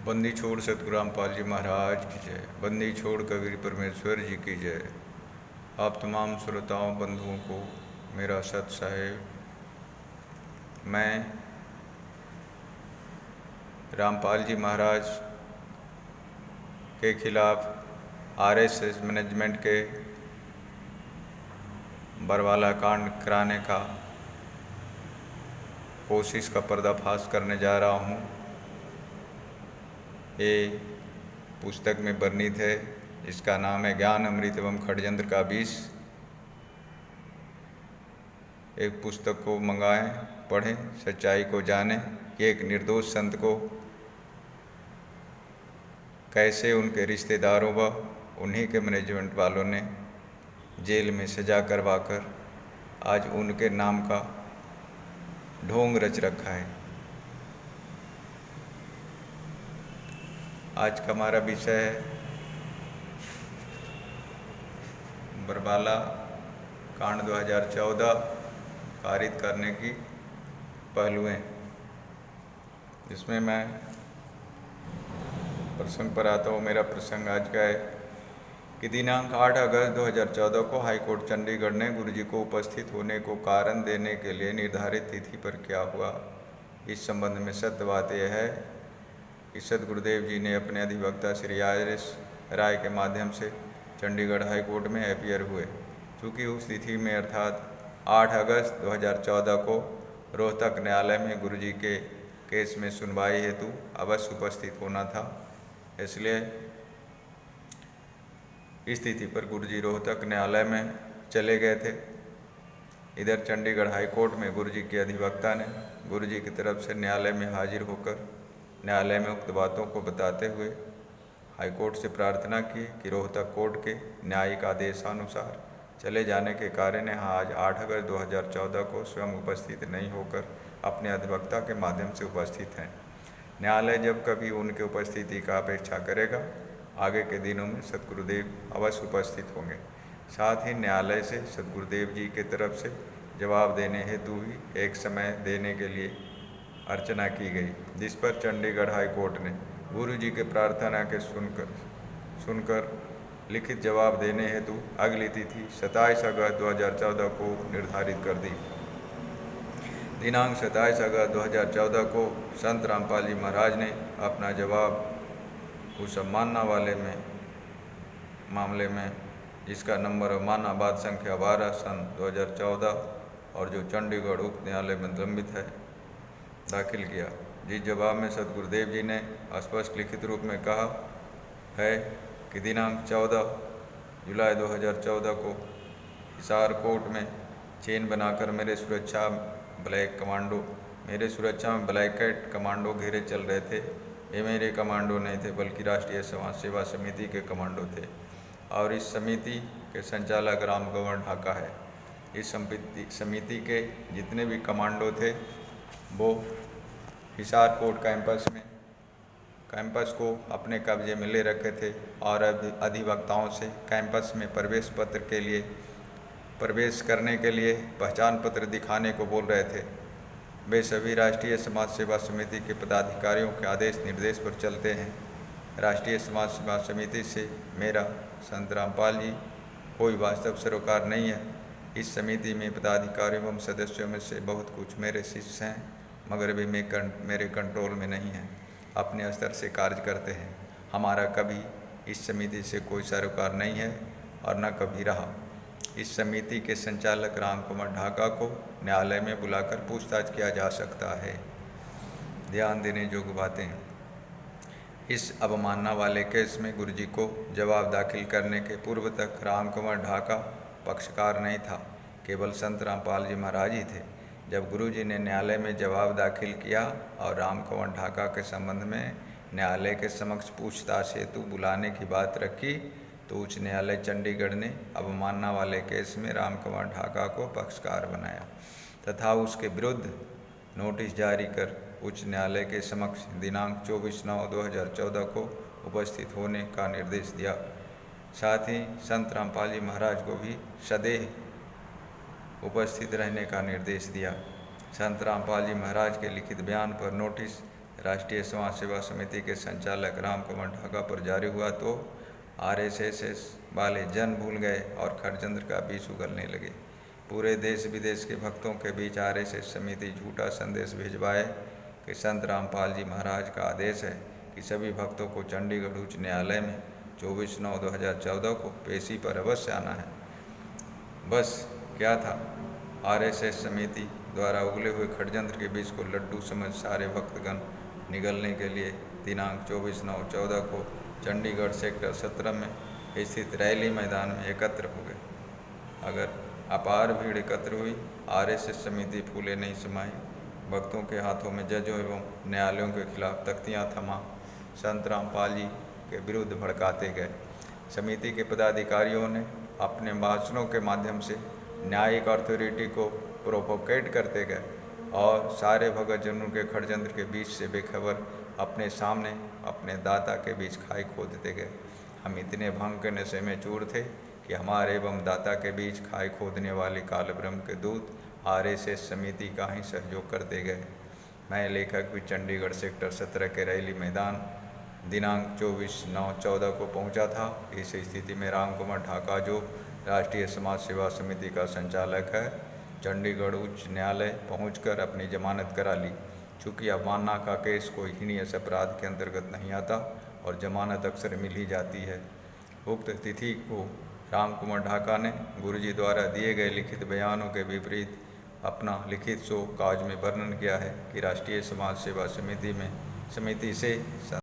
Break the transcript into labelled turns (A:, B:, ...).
A: बंदी छोड़ सतगुरु रामपाल जी महाराज की जय। बंदी छोड़ कबीर परमेश्वर जी की जय। आप तमाम श्रोताओं बंधुओं को मेरा सत साहेब। मैं रामपाल जी महाराज के खिलाफ आरएसएस मैनेजमेंट के बरवाला कांड कराने का कोशिश का पर्दाफाश करने जा रहा हूँ। ये पुस्तक में वर्णित है। इसका नाम है ज्ञान अमृत एवं षड्यंत्र का विष। एक पुस्तक को मंगाएं, पढ़ें, सच्चाई को जानें कि एक निर्दोष संत को कैसे उनके रिश्तेदारों व उन्हीं के मैनेजमेंट वालों ने जेल में सजा करवाकर आज उनके नाम का ढोंग रच रखा है। आज का हमारा विषय है बरवाला कांड 2014 पारित करने की पहलुएं। जिसमें मैं प्रसंग पर आता हूँ। मेरा प्रसंग आज का है कि दिनांक 8 अगस्त 2014 को हाईकोर्ट चंडीगढ़ ने गुरुजी को उपस्थित होने को कारण देने के लिए निर्धारित तिथि पर क्या हुआ। इस संबंध में सत्य बात यह है कि सद्गुरुदेव जी ने अपने अधिवक्ता श्री आर.एस. राय के माध्यम से चंडीगढ़ हाईकोर्ट में अपीयर हुए। चूँकि उस तिथि में अर्थात 8 अगस्त 2014 को रोहतक न्यायालय में गुरुजी के केस में सुनवाई हेतु अवश्य उपस्थित होना था, इसलिए इस तिथि पर गुरुजी रोहतक न्यायालय में चले गए थे। इधर चंडीगढ़ हाईकोर्ट में गुरुजी के अधिवक्ता ने गुरुजी की तरफ से न्यायालय में हाजिर होकर न्यायालय में उक्त बातों को बताते हुए हाईकोर्ट से प्रार्थना की कि रोहतक कोर्ट के न्यायिक आदेशानुसार चले जाने के कारण यहाँ आज 8 अगस्त 2014 को स्वयं उपस्थित नहीं होकर अपने अधिवक्ता के माध्यम से उपस्थित हैं। न्यायालय जब कभी उनके उपस्थिति का अपेक्षा करेगा, आगे के दिनों में सद्गुरुदेव अवश्य उपस्थित होंगे। साथ ही न्यायालय से सद्गुरुदेव जी की तरफ से जवाब देने हेतु भी एक समय देने के लिए अर्चना की गई, जिस पर चंडीगढ़ हाईकोर्ट ने गुरुजी के प्रार्थना के सुनकर लिखित जवाब देने हेतु अगली तिथि 27 अगस्त 2014 को निर्धारित कर दी। दिनांक 27 अगस्त 2014 को संत रामपाल जी महाराज ने अपना जवाब उस अवमानना वाले मामले में, जिसका नंबर अवमाननाबाद संख्या 12 सन 2014 और जो चंडीगढ़ उप न्यायालय में लंबित है, दाखिल किया। जिस जवाब में सद्गुरुदेव जी ने स्पष्ट लिखित रूप में कहा है कि दिनांक 14 जुलाई 2014 को हिसार कोर्ट में चेन बनाकर मेरे सुरक्षा में ब्लैक कमांडो घेरे चल रहे थे। ये मेरे कमांडो नहीं थे, बल्कि राष्ट्रीय समाज सेवा समिति के कमांडो थे और इस समिति के संचालक रामगंवर ढाका है। इस समिति के जितने भी कमांडो थे वो हिसार कोर्ट कैंपस को अपने कब्जे में ले रखे थे और अधिवक्ताओं से कैंपस में प्रवेश करने के लिए पहचान पत्र दिखाने को बोल रहे थे। वे सभी राष्ट्रीय समाज सेवा समिति के पदाधिकारियों के आदेश निर्देश पर चलते हैं। राष्ट्रीय समाज सेवा समिति से मेरा संत रामपाल जी कोई वास्तव सरोकार नहीं है। इस समिति में पदाधिकारियों एवं सदस्यों में से बहुत कुछ मेरे शिष्य हैं, मगर वे मेरे कंट्रोल में नहीं हैं, अपने स्तर से कार्य करते हैं। हमारा कभी इस समिति से कोई सरोकार नहीं है और न कभी रहा। इस समिति के संचालक रामकुमार ढाका को न्यायालय में बुलाकर पूछताछ किया जा सकता है। ध्यान देने योग्य बातें। इस अवमानना वाले केस में गुरुजी को जवाब दाखिल करने के पूर्व तक रामकुमार ढाका पक्षकार नहीं था, केवल संत रामपाल जी महाराज ही थे। जब गुरुजी ने न्यायालय में जवाब दाखिल किया और रामकुमार ढाका के संबंध में न्यायालय के समक्ष पूछताछ हेतु बुलाने की बात रखी, तो उच्च न्यायालय चंडीगढ़ ने अवमानना वाले केस में रामकुमार ढाका को पक्षकार बनाया तथा उसके विरुद्ध नोटिस जारी कर उच्च न्यायालय के समक्ष दिनांक 24/9/2014 को उपस्थित होने का निर्देश दिया। साथ ही संत रामपाल जी महाराज को भी सदैव उपस्थित रहने का निर्देश दिया। संत रामपाल जी महाराज के लिखित बयान पर नोटिस राष्ट्रीय समाज सेवा समिति के संचालक राम कुमार ढाका पर जारी हुआ तो आरएसएस वाले जन भूल गए और खड़जंत्र का बीज उगलने लगे। पूरे देश विदेश के भक्तों के बीच आरएसएस समिति झूठा संदेश भिजवाए कि संत रामपाल जी महाराज का आदेश है कि सभी भक्तों को चंडीगढ़ उच्च न्यायालय में 24/9/2014 को पेशी पर अवश्य आना है। बस क्या था, आरएसएस समिति द्वारा उगले हुए खड़जंत्र के बीज को लड्डू समझ सारे भक्तगण निगलने के लिए दिनांक 24/9/14 को चंडीगढ़ सेक्टर 17 में स्थित रैली मैदान में एकत्र हो गए। अगर अपार भीड़ एकत्र हुई, आरएसएस समिति फूले नहीं समाई। भक्तों के हाथों में जजों एवं न्यायालयों के खिलाफ तख्तियां थमा संत रामपाल जी के विरुद्ध भड़काते गए। समिति के पदाधिकारियों ने अपने भाषणों के माध्यम से न्यायिक अथॉरिटी को प्रोवोकेट करते गए और सारे भगतजनों के खड़जंत्र के बीच से बेखबर अपने सामने अपने दाता के बीच खाई खोदते गए। हम इतने भंग के नशे में चूर थे कि हमारे एवं दाता के बीच खाई खोदने वाले काल ब्रह्म के दूत आरएसएस समिति का ही सहयोग करते गए। मैं लेखक भी चंडीगढ़ सेक्टर 17 के रैली मैदान दिनांक 24/9/14 को पहुंचा था। इस स्थिति में राम कुमार ढाका, जो राष्ट्रीय समाज सेवा समिति का संचालक है, चंडीगढ़ उच्च न्यायालय पहुंचकर अपनी जमानत करा ली। चूँकि अवमानना का केस कोई हीनियस अपराध के अंतर्गत नहीं आता और जमानत अक्सर मिल ही जाती है। उक्त तिथि को राम कुमार ढाका ने गुरुजी द्वारा दिए गए लिखित बयानों के विपरीत अपना लिखित शोक काज में वर्णन किया है कि राष्ट्रीय समाज सेवा समिति से